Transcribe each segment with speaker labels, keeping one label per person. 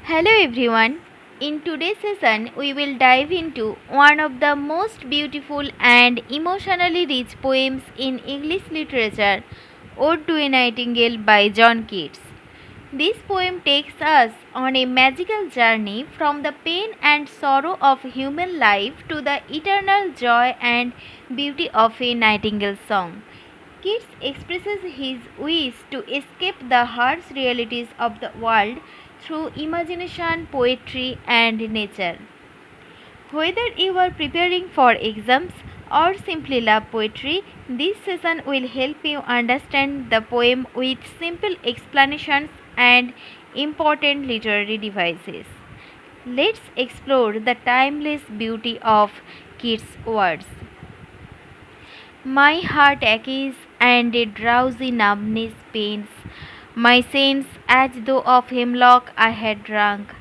Speaker 1: Hello everyone. In today's session, we will dive into one of the most beautiful and emotionally rich poems in English literature, Ode to a Nightingale by John Keats. This poem takes us on a magical journey from the pain and sorrow of human life to the eternal joy and beauty of a nightingale song. Keats expresses his wish to escape the harsh realities of the world through imagination, poetry, and nature. Whether you are preparing for exams or simply love poetry, this session will help you understand the poem with simple explanations and important literary devices. Let's explore the timeless beauty of Keats' words. My heart aches and a drowsy numbness pains my sense as though of hemlock I had drunk,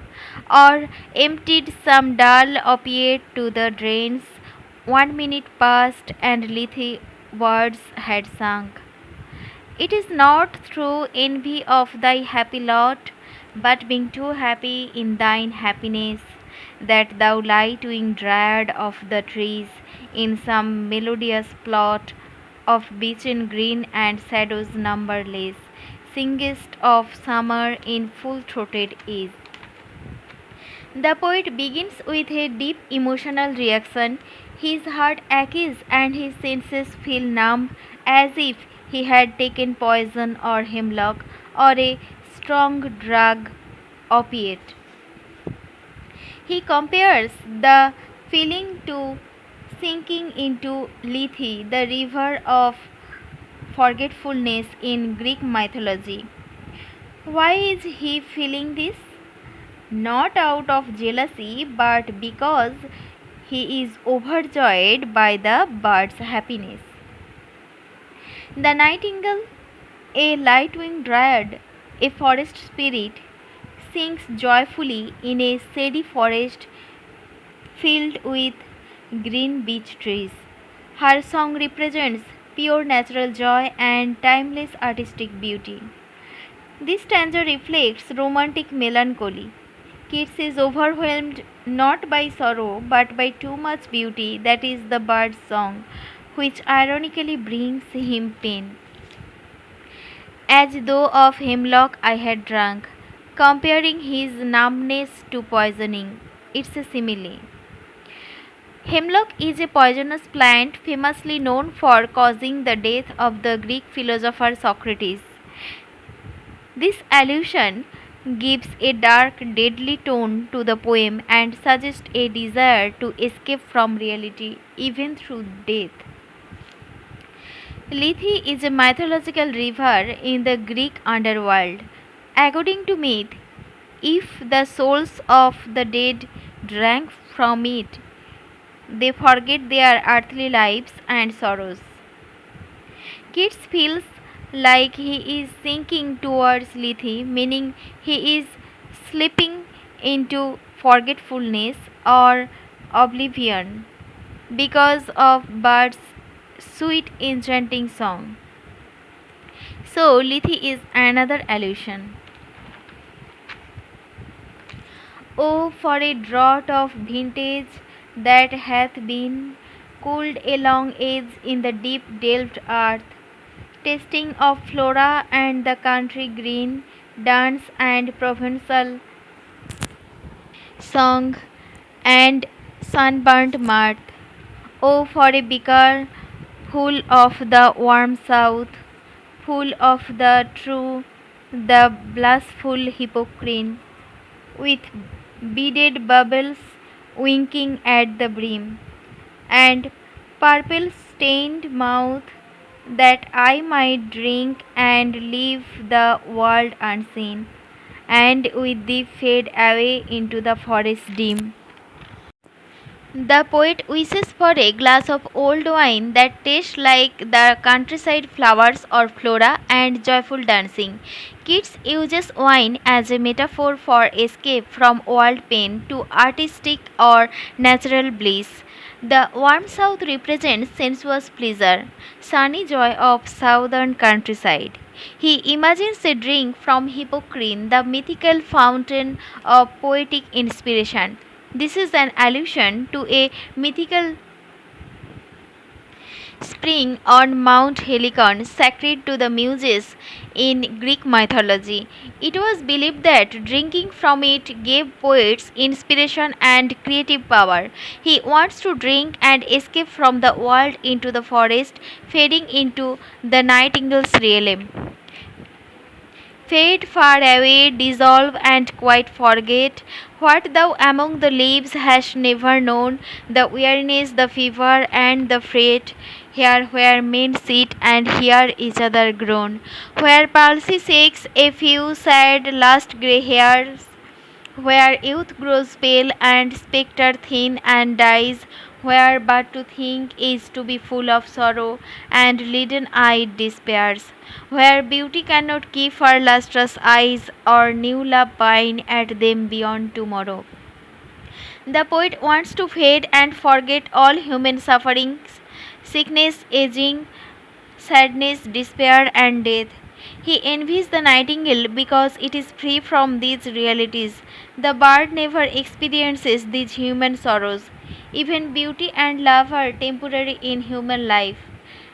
Speaker 1: or emptied some dull opiate to the drains. 1 minute passed and lithe words had sunk. It is not through envy of thy happy lot, but being too happy in thine happiness, that thou light-winged dryad of the trees, in some melodious plot of beechen green and shadows numberless, singest of summer in full-throated ease. The poet begins with a deep emotional reaction. His heart aches and his senses feel numb as if he had taken poison or hemlock or a strong drug opiate. He compares the feeling to sinking into Lethe, the river of forgetfulness in Greek mythology. Why is he feeling this? Not out of jealousy, but because he is overjoyed by the bird's happiness. The nightingale, a light-winged dryad, a forest spirit, sings joyfully in a shady forest filled with green beech trees. Her song represents pure natural joy and timeless artistic beauty. This stanza reflects romantic melancholy. Keats is overwhelmed not by sorrow but by too much beauty, that is the bird's song, which ironically brings him pain. As though of hemlock I had drunk, comparing his numbness to poisoning. It's a simile. Hemlock is a poisonous plant famously known for causing the death of the Greek philosopher Socrates. This allusion gives a dark, deadly tone to the poem and suggests a desire to escape from reality even through death. Lethe is a mythological river in the Greek underworld. According to myth, if the souls of the dead drank from it, they forget their earthly lives and sorrows. Keats feels like he is sinking towards Lethe, meaning he is slipping into forgetfulness or oblivion because of Bird's sweet enchanting song. So, Lethe is another allusion. Oh, for a draught of vintage that hath been cooled a long age in the deep delved earth, tasting of flora and the country green, dance and provincial song, and sunburnt mirth. Oh, for a beaker full of the warm south, full of the true, the blissful hypocrine, with beaded bubbles winking at the brim, and purple stained mouth, that I might drink and leave the world unseen, and with thee fade away into the forest dim. The poet wishes for a glass of old wine that tastes like the countryside flowers or flora and joyful dancing. Keats uses wine as a metaphor for escape from world pain to artistic or natural bliss. The warm south represents sensuous pleasure, sunny joy of southern countryside. He imagines a drink from Hippocrene, the mythical fountain of poetic inspiration. This is an allusion to a mythical spring on Mount Helicon, sacred to the Muses in Greek mythology. It was believed that drinking from it gave poets inspiration and creative power. He wants to drink and escape from the world into the forest, fading into the Nightingale's realm. Fade far away, dissolve, and quite forget what thou among the leaves hast never known, the weariness, the fever, and the fret. Here where men sit and hear each other groan, where palsy shakes a few sad last grey hairs, where youth grows pale and spectre thin and dies, where but to think is to be full of sorrow and leaden-eyed despairs, where beauty cannot keep her lustrous eyes or new love pine at them beyond tomorrow. The poet wants to fade and forget all human sufferings, sickness, aging, sadness, despair, and death. He envies the nightingale because it is free from these realities. The bird never experiences these human sorrows. Even beauty and love are temporary in human life.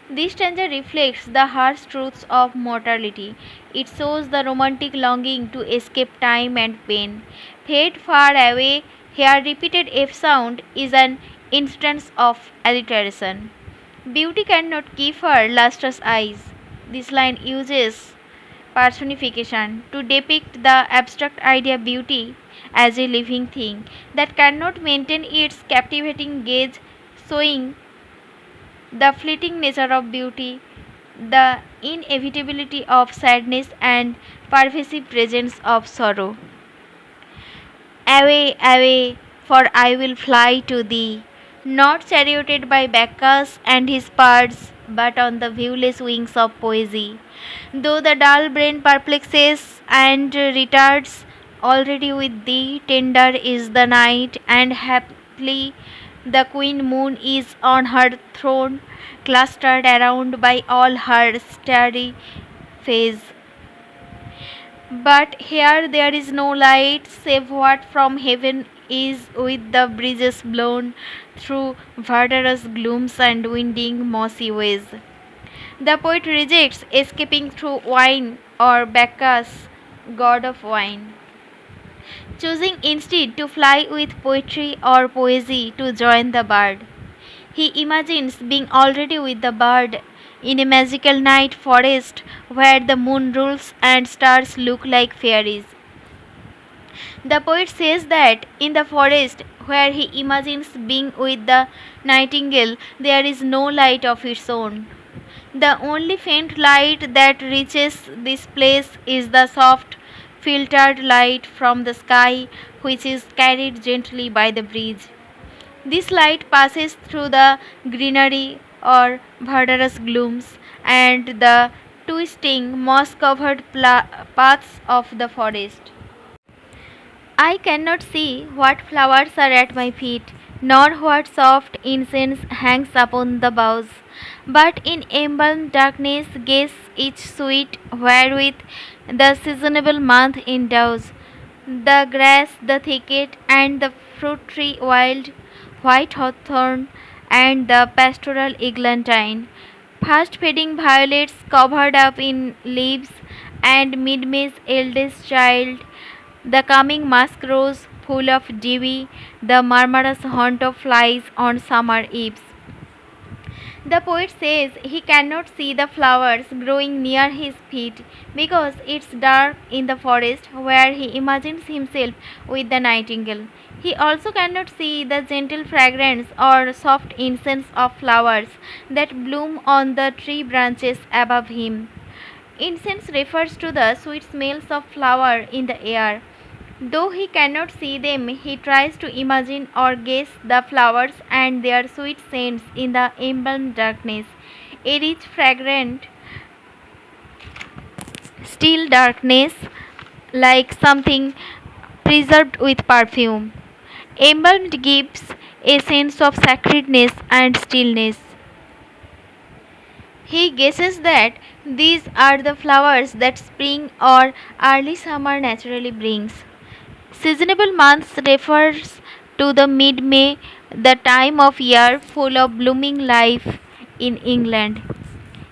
Speaker 1: This stanza reflects the harsh truths of mortality. It shows the romantic longing to escape time and pain. Fade far away, here repeated F sound is an instance of alliteration. Beauty cannot keep her lustrous eyes. This line uses personification to depict the abstract idea beauty as a living thing that cannot maintain its captivating gaze, showing the fleeting nature of beauty, the inevitability of sadness, and pervasive presence of sorrow. Away, away, for I will fly to thee, not charioted by Bacchus and his birds, but on the viewless wings of poesy. Though the dull brain perplexes and retards, already with thee tender is the night, and happily the queen moon is on her throne, clustered around by all her starry face. But here there is no light save what from heaven is with the breezes blown through verdurous glooms and winding mossy ways. The poet rejects escaping through wine or Bacchus, god of wine, choosing instead to fly with poetry or poesy to join the bird. He imagines being already with the bird in a magical night forest where the moon rules and stars look like fairies. The poet says that in the forest where he imagines being with the nightingale, there is no light of its own. The only faint light that reaches this place is the soft, filtered light from the sky, which is carried gently by the breeze. This light passes through the greenery or verdurous glooms and the twisting, moss covered paths of the forest. I cannot see what flowers are at my feet, nor what soft incense hangs upon the boughs, but in embalmed darkness guess each sweet wherewith the seasonable month endows the grass, the thicket, and the fruit tree wild, white hawthorn, and the pastoral eglantine, fast fading violets covered up in leaves, and mid-May's eldest child, the coming musk rose full of dewy, the murmurous haunt of flies on summer eves. The poet says he cannot see the flowers growing near his feet because it's dark in the forest where he imagines himself with the nightingale. He also cannot see the gentle fragrance or soft incense of flowers that bloom on the tree branches above him. Incense refers to the sweet smells of flower in the air. Though he cannot see them, he tries to imagine or guess the flowers and their sweet scents in the embalmed darkness. A rich, fragrant, still darkness, like something preserved with perfume. Embalmed gives a sense of sacredness and stillness. He guesses that These are the flowers that spring or early summer naturally brings. Seasonable months refers to the mid-May, the time of year full of blooming life in England.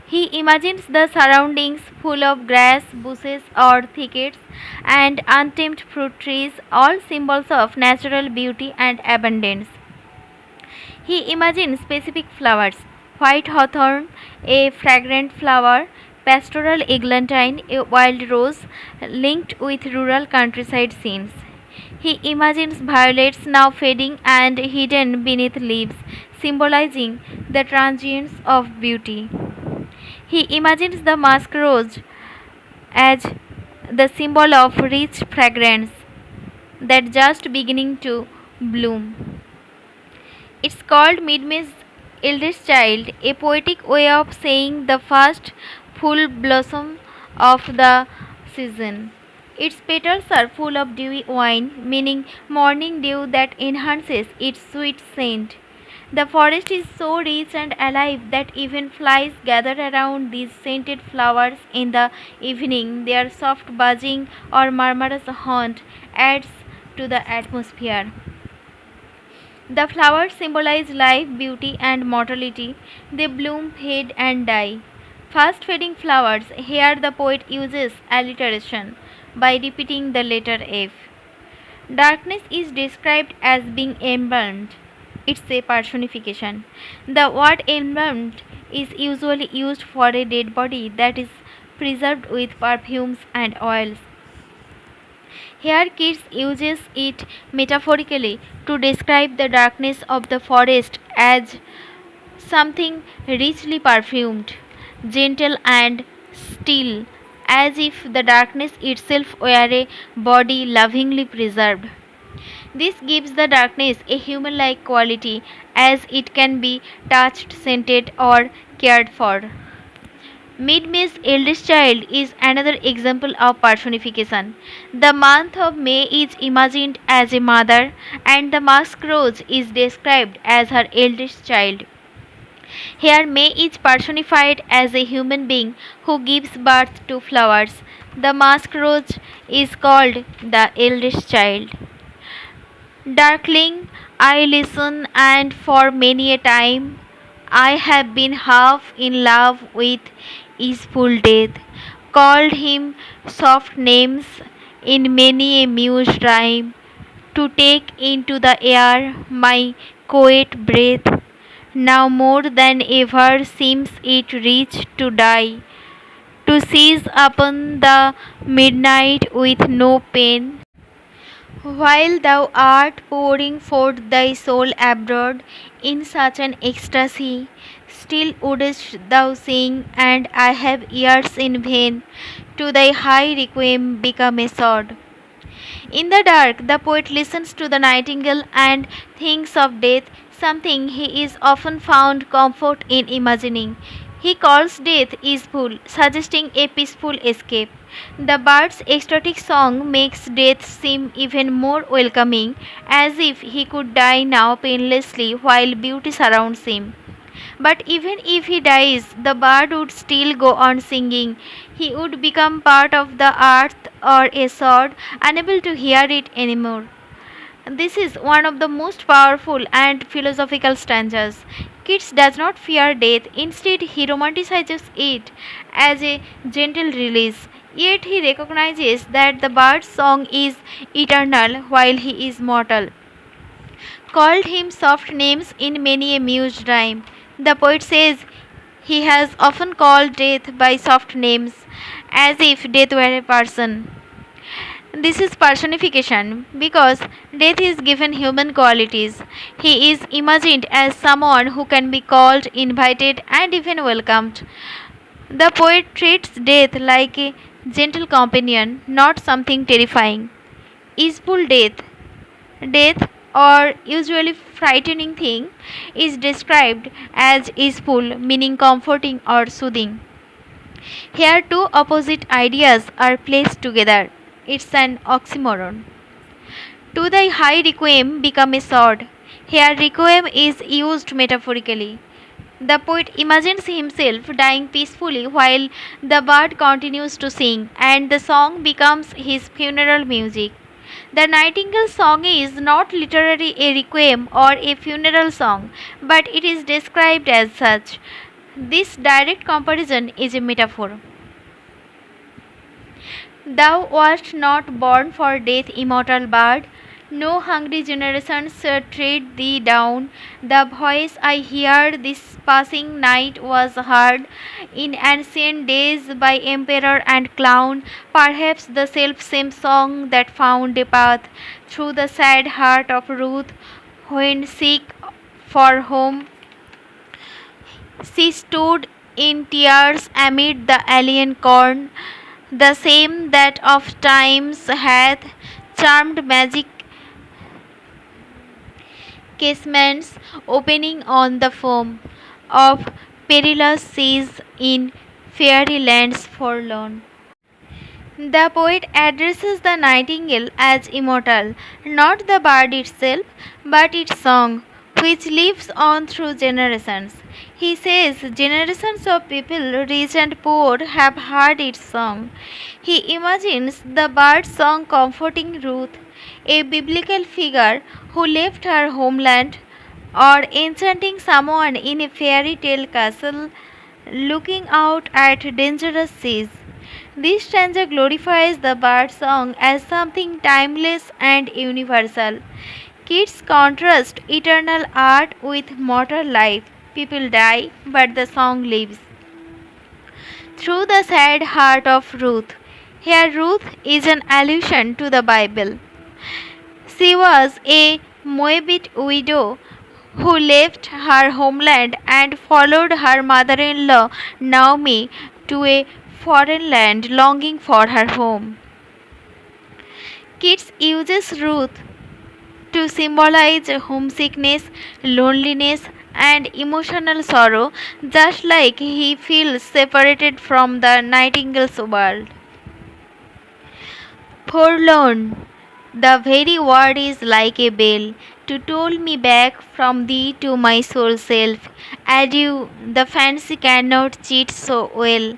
Speaker 1: He imagines the surroundings full of grass, bushes, or thickets, and untamed fruit trees, all symbols of natural beauty and abundance. He imagines specific flowers: white hawthorn, a fragrant flower; pastoral eglantine, a wild rose linked with rural countryside scenes. He imagines violets now fading and hidden beneath leaves, symbolizing the transience of beauty. He imagines the musk rose as the symbol of rich fragrance that just beginning to bloom. It's called Midmay's eldest child, a poetic way of saying the first full blossom of the season. Its petals are full of dewy wine, meaning morning dew that enhances its sweet scent. The forest is so rich and alive that even flies gather around these scented flowers in the evening. Their soft buzzing or murmurous haunt adds to the atmosphere. The flowers symbolize life, beauty, and mortality. They bloom, fade, and die. Fast fading flowers. Here the poet uses alliteration by repeating the letter F. Darkness is described as being embalmed. It's a personification. The word embalmed is usually used for a dead body that is preserved with perfumes and oils. Here Keats uses it metaphorically to describe the darkness of the forest as something richly perfumed, gentle and still, as if the darkness itself were a body lovingly preserved. This gives the darkness a human like quality, as it can be touched, scented, or cared for. Mid-May's eldest child is another example of personification. The month of May is imagined as a mother, and the musk rose is described as her eldest child. Here, May is personified as a human being who gives birth to flowers. The musk rose is called the eldest child. Darkling, I listen, and for many a time I have been half in love with easeful death, called him soft names in many a muse rhyme, to take into the air my quiet breath. Now more than ever seems it rich to die, to seize upon the midnight with no pain. While thou art pouring forth thy soul abroad in such an ecstasy, still wouldst thou sing, and I have ears in vain, to thy high requiem become a sword. In the dark, the poet listens to the nightingale and thinks of death, something he is often found comfort in imagining. He calls death easeful, suggesting a peaceful escape. The bird's ecstatic song makes death seem even more welcoming, as if he could die now painlessly while beauty surrounds him. But even if he dies, the bird would still go on singing. He would become part of the earth or a sword, unable to hear it anymore. This is one of the most powerful and philosophical stanzas. Keats does not fear death, instead, he romanticizes it as a gentle release. Yet he recognizes that the bird's song is eternal while he is mortal. Called him soft names in many a mused rhyme. The poet says he has often called death by soft names, as if death were a person. This is personification because death is given human qualities. He is imagined as someone who can be called, invited, and even welcomed. The poet treats death like a gentle companion, not something terrifying. Easeful death, death, or usually frightening thing, is described as easeful, meaning comforting or soothing. Here, two opposite ideas are placed together. It's an oxymoron. To thy high requiem become a sword. Here, requiem is used metaphorically. The poet imagines himself dying peacefully while the bird continues to sing, and the song becomes his funeral music. The Nightingale song is not literally a requiem or a funeral song, but it is described as such. This direct comparison is a metaphor. Thou wast not born for death, immortal bird. No hungry generations tread thee down. The voice I hear this passing night was heard in ancient days by emperor and clown. Perhaps the self-same song that found a path through the sad heart of Ruth when sick for home. She stood in tears amid the alien corn, the same that of times hath charmed magic casements opening on the foam of perilous seas in fairy lands forlorn. The poet addresses the nightingale as immortal, not the bird itself, but its song, which lives on through generations. He says generations of people, rich and poor, have heard its song. He imagines the bird song comforting Ruth, a biblical figure who left her homeland, or enchanting someone in a fairy tale castle looking out at dangerous seas. This stanza glorifies the bird song as something timeless and universal. Kids contrast eternal art with mortal life. People die, but the song lives. Through the sad heart of Ruth. Here, Ruth is an allusion to the Bible. She was a Moabite widow who left her homeland and followed her mother in law Naomi to a foreign land longing for her home. Keats uses Ruth to symbolize homesickness, loneliness, and emotional sorrow, just like he feels separated from the nightingale's world. Forlorn, the very word is like a bell to toll me back from thee to my soul self. Adieu, the fancy cannot cheat so well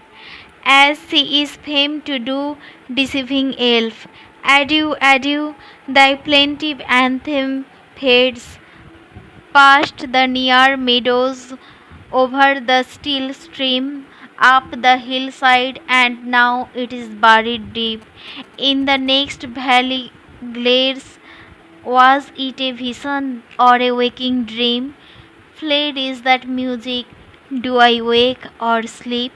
Speaker 1: as she is famed to do, deceiving elf. Adieu, adieu, thy plaintive anthem fades past the near meadows, over the still stream, up the hillside, and now it is buried deep. In the next valley glares, was it a vision or a waking dream? Fled is that music, do I wake or sleep?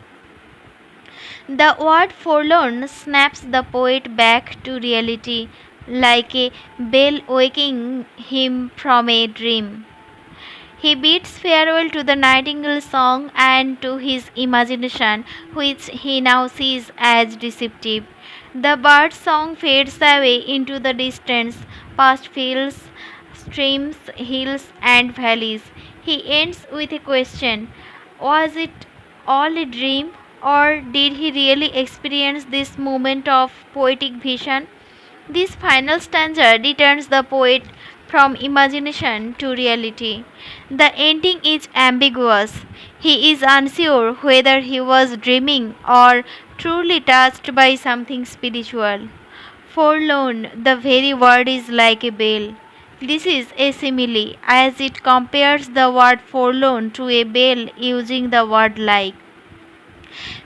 Speaker 1: The word forlorn snaps the poet back to reality, like a bell waking him from a dream. He bids farewell to the nightingale song and to his imagination, which he now sees as deceptive. The bird song fades away into the distance, past fields, streams, hills, and valleys. He ends with a question. Was it all a dream, or did he really experience this moment of poetic vision? This final stanza returns the poet from imagination to reality. The ending is ambiguous. He is unsure whether he was dreaming or truly touched by something spiritual. Forlorn, the very word is like a bell. This is a simile, as it compares the word forlorn to a bell using the word like.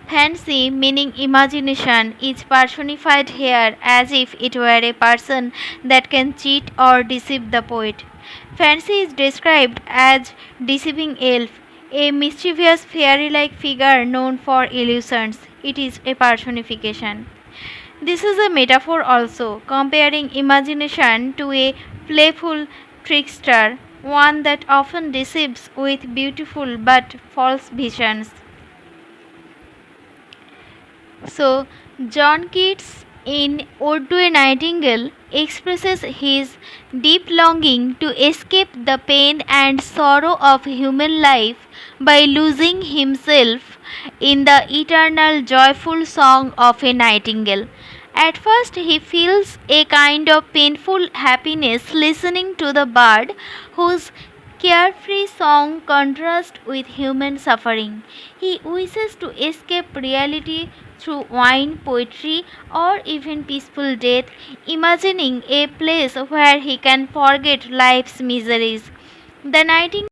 Speaker 1: Fancy, meaning imagination, is personified here as if it were a person that can cheat or deceive the poet. Fancy is described as deceiving elf, a mischievous fairy-like figure known for illusions. It is a personification. This is a metaphor also, comparing imagination to a playful trickster, one that often deceives with beautiful but false visions. So, John Keats in Ode to a Nightingale expresses his deep longing to escape the pain and sorrow of human life by losing himself in the eternal joyful song of a nightingale. At first, he feels a kind of painful happiness listening to the bird whose carefree song contrasts with human suffering. He wishes to escape reality through wine, poetry, or even peaceful death, imagining a place where he can forget life's miseries. The Nightingale